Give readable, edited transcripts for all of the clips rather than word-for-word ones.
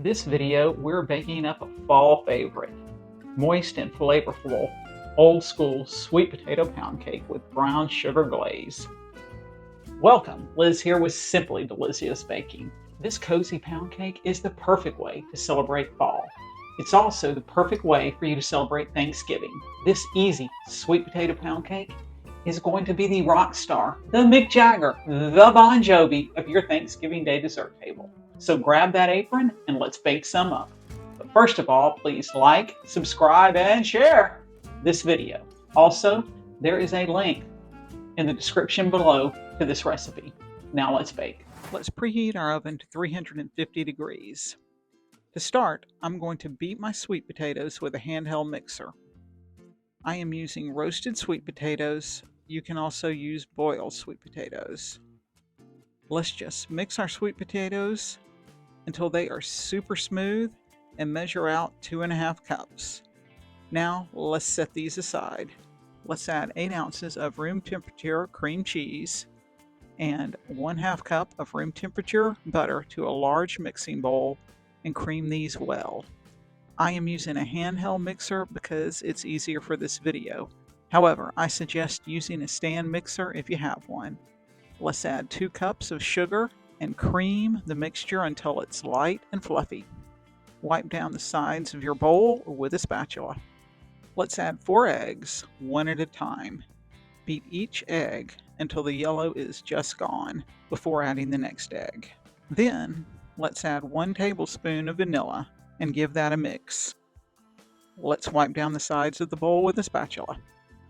this video, we're baking up a fall favorite, moist and flavorful, old school sweet potato pound cake with brown sugar glaze. Welcome, Liz here with Simply Delicious Baking. This cozy pound cake is the perfect way to celebrate fall. It's also the perfect way for you to celebrate Thanksgiving. This easy sweet potato pound cake is going to be the rock star, the Mick Jagger, the Bon Jovi of your Thanksgiving Day dessert table. So grab that apron and let's bake some up. But first of all, please like, subscribe, and share this video. Also, there is a link in the description below to this recipe. Now let's bake. Let's preheat our oven to 350 degrees. To start, I'm going to beat my sweet potatoes with a handheld mixer. I am using roasted sweet potatoes. You can also use boiled sweet potatoes. Let's just mix our sweet potatoes until they are super smooth and measure out 2.5 cups. Now let's set these aside. Let's add 8 ounces of room temperature cream cheese and 1/2 cup of room temperature butter to a large mixing bowl and cream these well. I am using a handheld mixer because it's easier for this video. However, I suggest using a stand mixer if you have one. Let's add 2 cups of sugar and cream the mixture until it's light and fluffy. Wipe down the sides of your bowl with a spatula. Let's add 4 eggs, one at a time. Beat each egg until the yellow is just gone before adding the next egg. Then, let's add 1 tablespoon of vanilla and give that a mix. Let's wipe down the sides of the bowl with a spatula.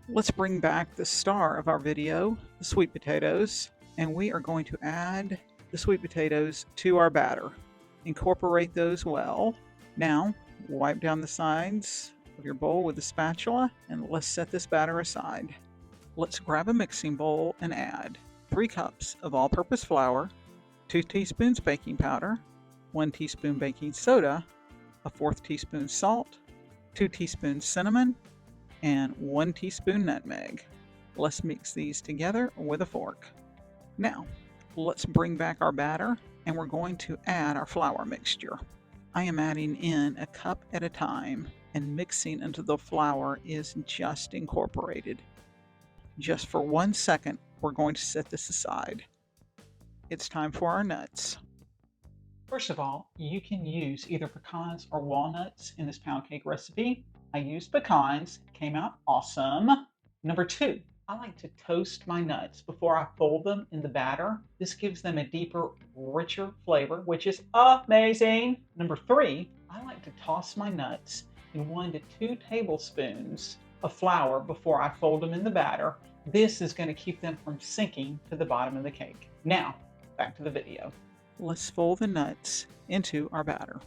Let's bring back the star of our video, the sweet potatoes, and we are going to add the sweet potatoes to our batter. Incorporate those well. Now, wipe down the sides of your bowl with a spatula and let's set this batter aside. Let's grab a mixing bowl and add 3 cups of all-purpose flour, 2 teaspoons baking powder, 1 teaspoon baking soda, a 1/4 teaspoon salt, 2 teaspoons cinnamon, and 1 teaspoon nutmeg. Let's mix these together with a fork. Now, let's bring back our batter and we're going to add our flour mixture. I am adding in a cup at a time and mixing until the flour is just incorporated. Just for 1 second, we're going to set this aside. It's time for our nuts. First of all, you can use either pecans or walnuts in this pound cake recipe. I used pecans, it came out awesome. Number 2, I like to toast my nuts before I fold them in the batter. This gives them a deeper, richer flavor, which is amazing. Number 3, I like to toss my nuts in 1 to 2 tablespoons of flour before I fold them in the batter. This is going to keep them from sinking to the bottom of the cake. Now, back to the video. Let's fold the nuts into our batter.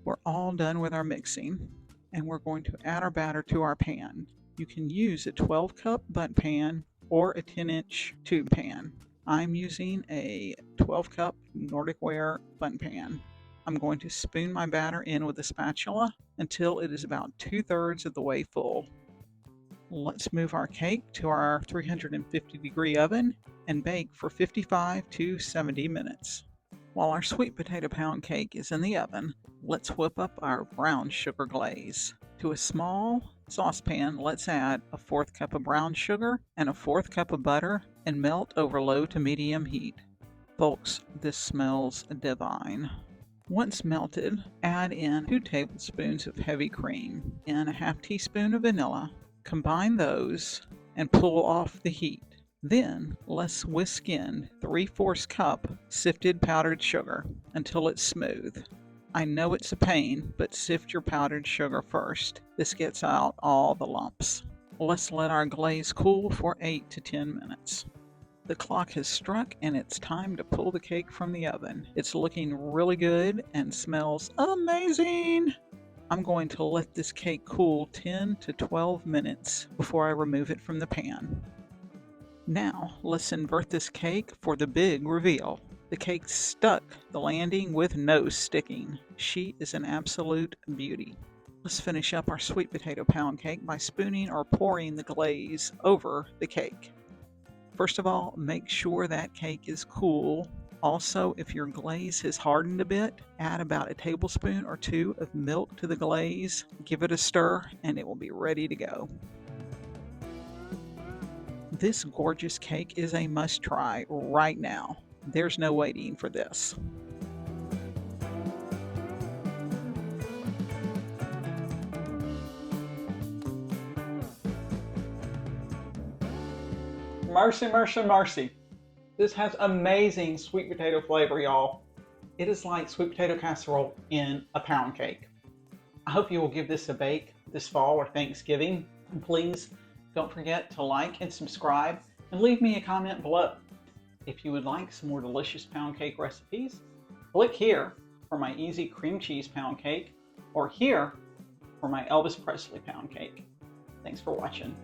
We're all done with our mixing, and we're going to add our batter to our pan. You can use a 12-cup bundt pan or a 10-inch tube pan. I'm using a 12-cup Nordic ware bundt pan. I'm going to spoon my batter in with a spatula until it is about 2/3 of the way full. Let's move our cake to our 350 degree oven and bake for 55 to 70 minutes. While our sweet potato pound cake is in the oven, let's whip up our brown sugar glaze. To a small saucepan, let's add a 1/4 cup of brown sugar and a 1/4 cup of butter and melt over low to medium heat. Folks, this smells divine. Once melted, add in 2 tablespoons of heavy cream and a 1/2 teaspoon of vanilla. Combine those and pull off the heat. Then let's whisk in 3/4 cup sifted powdered sugar until it's smooth. I know it's a pain, but sift your powdered sugar first. This gets out all the lumps. Let's let our glaze cool for 8 to 10 minutes. The clock has struck and it's time to pull the cake from the oven. It's looking really good and smells amazing. I'm going to let this cake cool 10 to 12 minutes before I remove it from the pan. Now, let's invert this cake for the big reveal. The cake stuck the landing with no sticking. She is an absolute beauty. Let's finish up our sweet potato pound cake by spooning or pouring the glaze over the cake. First of all, make sure that cake is cool Also, if your glaze has hardened a bit, add about a tablespoon or two of milk to the glaze, give it a stir, and it will be ready to go. This gorgeous cake is a must try right now. There's no waiting for this. Mercy, mercy, mercy. This has amazing sweet potato flavor, y'all. It is like sweet potato casserole in a pound cake. I hope you will give this a bake this fall or Thanksgiving. And please don't forget to like and subscribe and leave me a comment below. If you would like some more delicious pound cake recipes, click here for my easy cream cheese pound cake or here for my Elvis Presley pound cake. Thanks for watching.